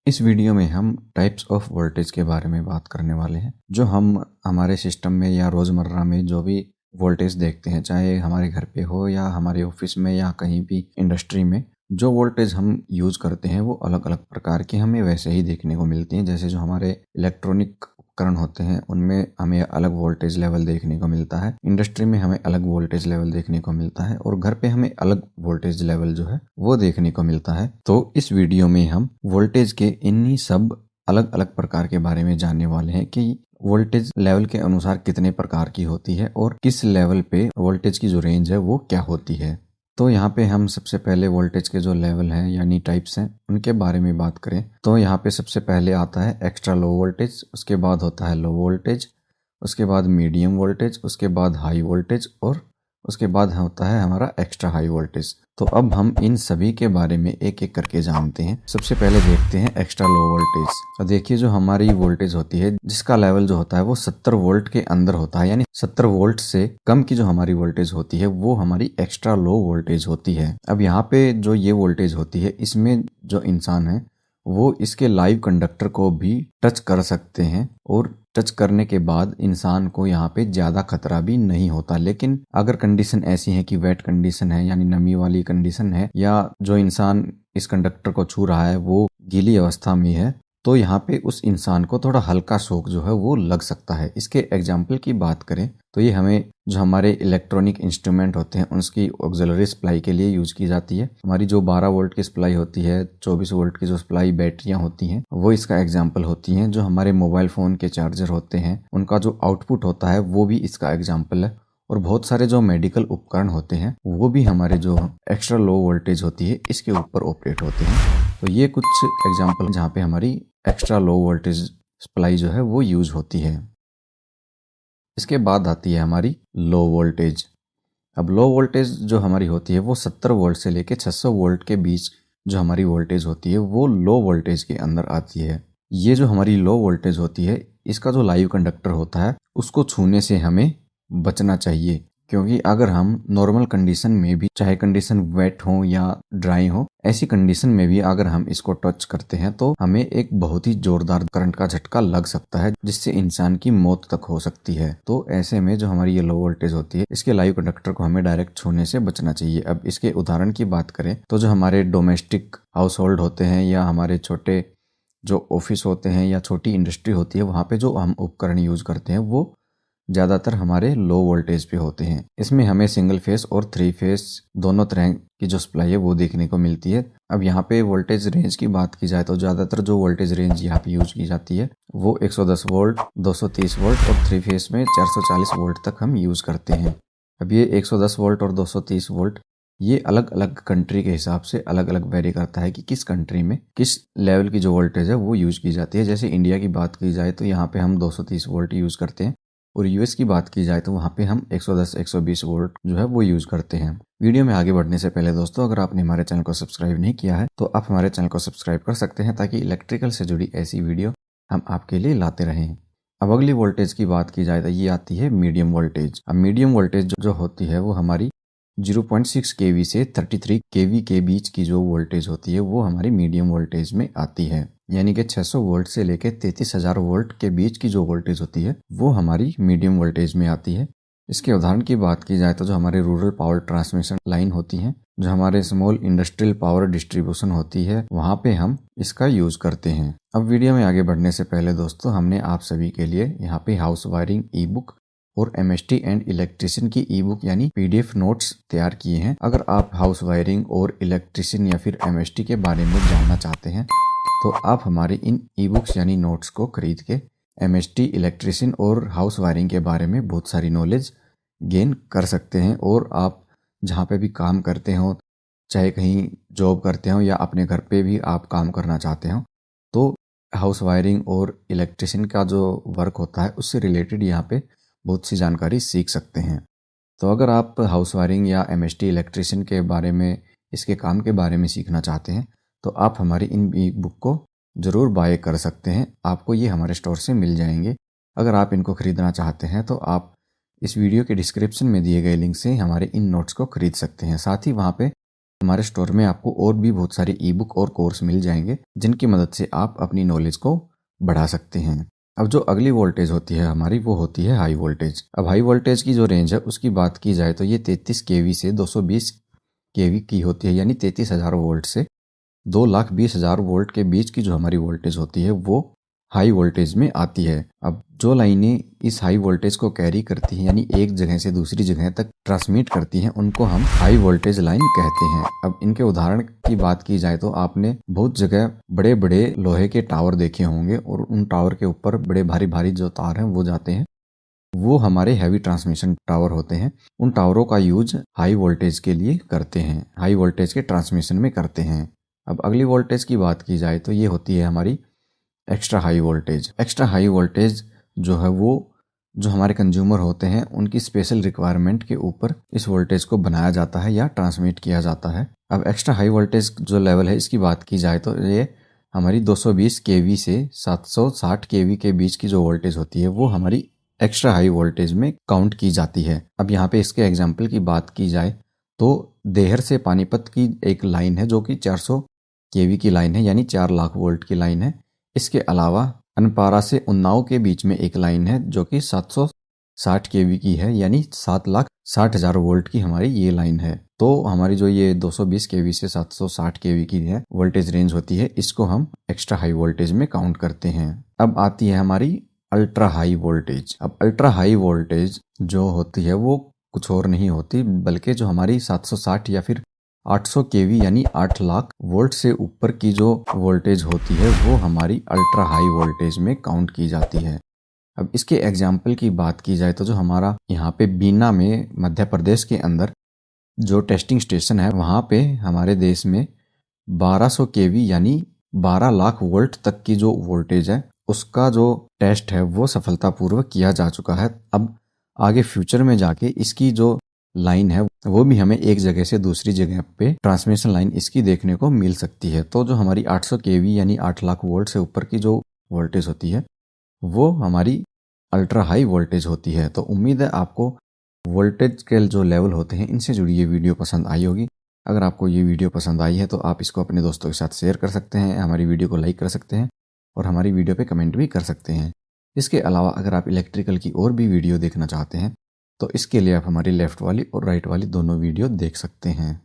इस वीडियो में हम टाइप्स ऑफ वोल्टेज के बारे में बात करने वाले हैं। जो हम हमारे सिस्टम में या रोज़मर्रा में जो भी वोल्टेज देखते हैं, चाहे हमारे घर पे हो या हमारे ऑफिस में या कहीं भी इंडस्ट्री में, जो वोल्टेज हम यूज़ करते हैं वो अलग अलग प्रकार के हमें वैसे ही देखने को मिलती हैं। जैसे जो हमारे इलेक्ट्रॉनिक उपकरण होते हैं उनमें हमें अलग वोल्टेज लेवल देखने को मिलता है, इंडस्ट्री में हमें अलग वोल्टेज लेवल देखने को मिलता है और घर पे हमें अलग वोल्टेज लेवल जो है वो देखने को मिलता है। तो इस वीडियो में हम वोल्टेज के इन्हीं सब अलग अलग प्रकार के बारे में जानने वाले हैं कि वोल्टेज लेवल के अनुसार कितने प्रकार की होती है और किस लेवल पे वोल्टेज की जो रेंज है वो क्या होती है। तो यहाँ पे हम सबसे पहले वोल्टेज के जो लेवल हैं यानी टाइप्स हैं उनके बारे में बात करें तो यहाँ पे सबसे पहले आता है एक्स्ट्रा लो वोल्टेज, उसके बाद होता है लो वोल्टेज, उसके बाद मीडियम वोल्टेज, उसके बाद हाई वोल्टेज और उसके बाद होता है हमारा एक्स्ट्रा हाई वोल्टेज। तो अब हम इन सभी के बारे में एक एक करके जानते हैं। सबसे पहले देखते हैं एक्स्ट्रा लो वोल्टेज। तो देखिए जो हमारी वोल्टेज होती है जिसका लेवल जो होता है वो 70 वोल्ट के अंदर होता है, यानी 70 वोल्ट से कम की जो हमारी वोल्टेज होती है वो हमारी एक्स्ट्रा लो वोल्टेज होती है। अब यहाँ पे जो ये वोल्टेज होती है इसमें जो इंसान है वो इसके लाइव कंडक्टर को भी टच कर सकते हैं और टच करने के बाद इंसान को यहाँ पे ज़्यादा खतरा भी नहीं होता। लेकिन अगर कंडीशन ऐसी है कि वेट कंडीशन है यानी नमी वाली कंडीशन है या जो इंसान इस कंडक्टर को छू रहा है वो गीली अवस्था में है तो यहाँ पे उस इंसान को थोड़ा हल्का शॉक जो है वो लग सकता है। इसके एग्जाम्पल की बात करें तो ये हमें जो हमारे इलेक्ट्रॉनिक इंस्ट्रूमेंट होते हैं उसकी ऑक्सिलरी सप्लाई के लिए यूज की जाती है। हमारी जो 12 वोल्ट की सप्लाई होती है, 24 वोल्ट की जो सप्लाई बैटरियां होती हैं वो इसका एग्जाम्पल होती हैं। जो हमारे मोबाइल फ़ोन के चार्जर होते हैं उनका जो आउटपुट होता है वो भी इसका एग्जाम्पल है। और बहुत सारे जो मेडिकल उपकरण होते हैं वो भी हमारे जो एक्स्ट्रा लो वोल्टेज होती है इसके ऊपर ऑपरेट होते हैं। तो ये कुछ एग्जाम्पल जहाँ पे हमारी एक्स्ट्रा लो वोल्टेज सप्लाई जो है वो यूज होती है। इसके बाद आती है हमारी लो वोल्टेज। अब लो वोल्टेज जो हमारी होती है वो 70 वोल्ट से लेके 600 वोल्ट के बीच जो हमारी वोल्टेज होती है वो लो वोल्टेज के अंदर आती है। ये जो हमारी लो वोल्टेज होती है इसका जो लाइव कंडक्टर होता है उसको छूने से हमें बचना चाहिए, क्योंकि अगर हम नॉर्मल कंडीशन में भी, चाहे कंडीशन वेट हो या ड्राई हो, ऐसी कंडीशन में भी अगर हम इसको टच करते हैं तो हमें एक बहुत ही जोरदार करंट का झटका लग सकता है जिससे इंसान की मौत तक हो सकती है। तो ऐसे में जो हमारी ये लो वोल्टेज होती है इसके लाइव कंडक्टर को हमें डायरेक्ट छूने से बचना चाहिए। अब इसके उदाहरण की बात करें तो जो हमारे डोमेस्टिक हाउस होल्ड होते हैं या हमारे छोटे जो ऑफिस होते हैं या छोटी इंडस्ट्री होती है वहाँ पे जो हम उपकरण यूज करते हैं वो ज़्यादातर हमारे लो वोल्टेज पे होते हैं। इसमें हमें सिंगल फेस और 3 फेस दोनों तरह की जो सप्लाई है वो देखने को मिलती है। अब यहाँ पे वोल्टेज रेंज की बात की जाए तो ज़्यादातर जो वोल्टेज रेंज यहाँ पे यूज की जाती है वो 110 वोल्ट, 230 वोल्ट और 3 फेस में 440 वोल्ट तक हम यूज़ करते हैं। अब ये 110 वोल्ट और 230 वोल्ट ये अलग अलग कंट्री के हिसाब से अलग अलग वेरी करता है कि किस कंट्री में किस लेवल की जो वोल्टेज है वो यूज की जाती है। जैसे इंडिया की बात की जाए तो यहाँ पे हम 230 वोल्ट यूज़ करते हैं और यूएस की बात की जाए तो वहाँ पे हम 110 120 वोल्ट जो है वो यूज़ करते हैं। वीडियो में आगे बढ़ने से पहले दोस्तों, अगर आपने हमारे चैनल को सब्सक्राइब नहीं किया है तो आप हमारे चैनल को सब्सक्राइब कर सकते हैं ताकि इलेक्ट्रिकल से जुड़ी ऐसी वीडियो हम आपके लिए लाते रहें। अब अगली वोल्टेज की बात की जाए तो ये आती है मीडियम वोल्टेज। अब मीडियम वोल्टेज जो होती है वो हमारी 0.6 kV से 33 kV के बीच की जो वोल्टेज होती है वो हमारी मीडियम वोल्टेज में आती है। यानी कि 600 वोल्ट से लेके 33,000 वोल्ट के बीच की जो वोल्टेज होती है वो हमारी मीडियम वोल्टेज में आती है। इसके उदाहरण की बात की जाए तो जो हमारे रूरल पावर ट्रांसमिशन लाइन होती हैं, जो हमारे स्मॉल इंडस्ट्रियल पावर डिस्ट्रीब्यूशन होती है, वहाँ पे हम इसका यूज करते हैं। अब वीडियो में आगे बढ़ने से पहले दोस्तों, हमने आप सभी के लिए यहाँ पे हाउस वायरिंग ई बुक और एमएसटी एंड इलेक्ट्रिशियन की ई बुक यानी पीडीएफ नोट्स तैयार किए हैं। अगर आप हाउस वायरिंग और इलेक्ट्रिशियन या फिर एमएसटी के बारे में जानना चाहते हैं तो आप हमारी इन ई बुक्स यानी नोट्स को खरीद के एमएसटी, इलेक्ट्रिशियन और हाउस वायरिंग के बारे में बहुत सारी नॉलेज गेन कर सकते हैं। और आप जहाँ पे भी काम करते हो, चाहे कहीं जॉब करते हो या अपने घर पे भी आप काम करना चाहते हो, तो हाउस वायरिंग और इलेक्ट्रिशियन का जो वर्क होता है उससे रिलेटेड यहाँ पे बहुत सी जानकारी सीख सकते हैं। तो अगर आप हाउस वायरिंग या एमएसटी, इलेक्ट्रिशियन के बारे में, इसके काम के बारे में सीखना चाहते हैं तो आप हमारी इन ई बुक को ज़रूर बाय कर सकते हैं। आपको ये हमारे स्टोर से मिल जाएंगे। अगर आप इनको ख़रीदना चाहते हैं तो आप इस वीडियो के डिस्क्रिप्शन में दिए गए लिंक से हमारे इन नोट्स को खरीद सकते हैं। साथ ही वहाँ पे हमारे स्टोर में आपको और भी बहुत सारे ई बुक और कोर्स मिल जाएंगे जिनकी मदद से आप अपनी नॉलेज को बढ़ा सकते हैं। अब जो अगली वोल्टेज होती है हमारी वो होती है हाई वोल्टेज। अब हाई वोल्टेज की जो रेंज है उसकी बात की जाए तो ये 33 केवी से 220 केवी की होती है, यानी 33,000 वोल्ट से 2,20,000 वोल्ट के बीच की जो हमारी वोल्टेज होती है वो हाई वोल्टेज में आती है। अब जो लाइनें इस हाई वोल्टेज को कैरी करती हैं, यानी एक जगह से दूसरी जगह तक ट्रांसमिट करती हैं, उनको हम हाई वोल्टेज लाइन कहते हैं। अब इनके उदाहरण की बात की जाए तो आपने बहुत जगह बड़े बड़े लोहे के टावर देखे होंगे और उन टावर के ऊपर बड़े भारी भारी जो तार हैं वो जाते हैं, वो हमारे हैवी ट्रांसमिशन टावर होते हैं। उन टावरों का यूज हाई वोल्टेज के लिए करते हैं, हाई वोल्टेज के ट्रांसमिशन में करते हैं। अब अगली वोल्टेज की बात की जाए तो ये होती है हमारी extra high voltage. Extra high voltage जो है वो जो हमारे कंज्यूमर होते हैं उनकी स्पेशल रिक्वायरमेंट के ऊपर इस वोल्टेज को बनाया जाता है या ट्रांसमिट किया जाता है। अब एक्स्ट्रा हाई वोल्टेज जो लेवल है इसकी बात की जाए तो ये हमारी 220 केवी से 760 केवी के बीच की जो वोल्टेज होती है वो हमारी एक्स्ट्रा हाई वोल्टेज में काउंट की जाती है। अब यहाँ पे इसके एग्जाम्पल की बात की जाए तो देहर से पानीपत की एक लाइन है जो कि 400 केवी की लाइन है, यानी 4 लाख वोल्ट की लाइन है। इसके अलावा अनपारा से उन्नाव के बीच में एक लाइन है जो कि 760 केवी की है, यानी 7,60,000 वोल्ट की हमारी ये लाइन है। तो हमारी जो ये 220 केवी से 760 केवी की है वोल्टेज रेंज होती है, इसको हम एक्स्ट्रा हाई वोल्टेज में काउंट करते हैं। अब आती है हमारी अल्ट्रा हाई वोल्टेज। अब अल्ट्रा हाई वोल्टेज जो होती है वो कुछ और नहीं होती बल्कि जो हमारी 760 या फिर 800 केवी यानी 8 लाख वोल्ट से ऊपर की जो वोल्टेज होती है वो हमारी अल्ट्रा हाई वोल्टेज में काउंट की जाती है। अब इसके एग्जाम्पल की बात की जाए तो जो हमारा यहाँ पे बीना में मध्य प्रदेश के अंदर जो टेस्टिंग स्टेशन है वहाँ पे हमारे देश में 1200 केवी यानी 12 लाख वोल्ट तक की जो वोल्टेज है उसका जो टेस्ट है वो सफलतापूर्वक किया जा चुका है। अब आगे फ्यूचर में जाके इसकी जो लाइन है वो भी हमें एक जगह से दूसरी जगह पे ट्रांसमिशन लाइन इसकी देखने को मिल सकती है। तो जो हमारी 800 केवी यानी 8 लाख वोल्ट से ऊपर की जो वोल्टेज होती है वो हमारी अल्ट्रा हाई वोल्टेज होती है। तो उम्मीद है आपको वोल्टेज के जो लेवल होते हैं इनसे जुड़ी ये वीडियो पसंद आई होगी। अगर आपको ये वीडियो पसंद आई है तो आप इसको अपने दोस्तों के साथ शेयर कर सकते हैं, हमारी वीडियो को लाइक कर सकते हैं और हमारी वीडियो पे कमेंट भी कर सकते हैं। इसके अलावा अगर आप इलेक्ट्रिकल की और भी वीडियो देखना चाहते हैं तो इसके लिए आप हमारी लेफ़्ट वाली और राइट वाली दोनों वीडियो देख सकते हैं।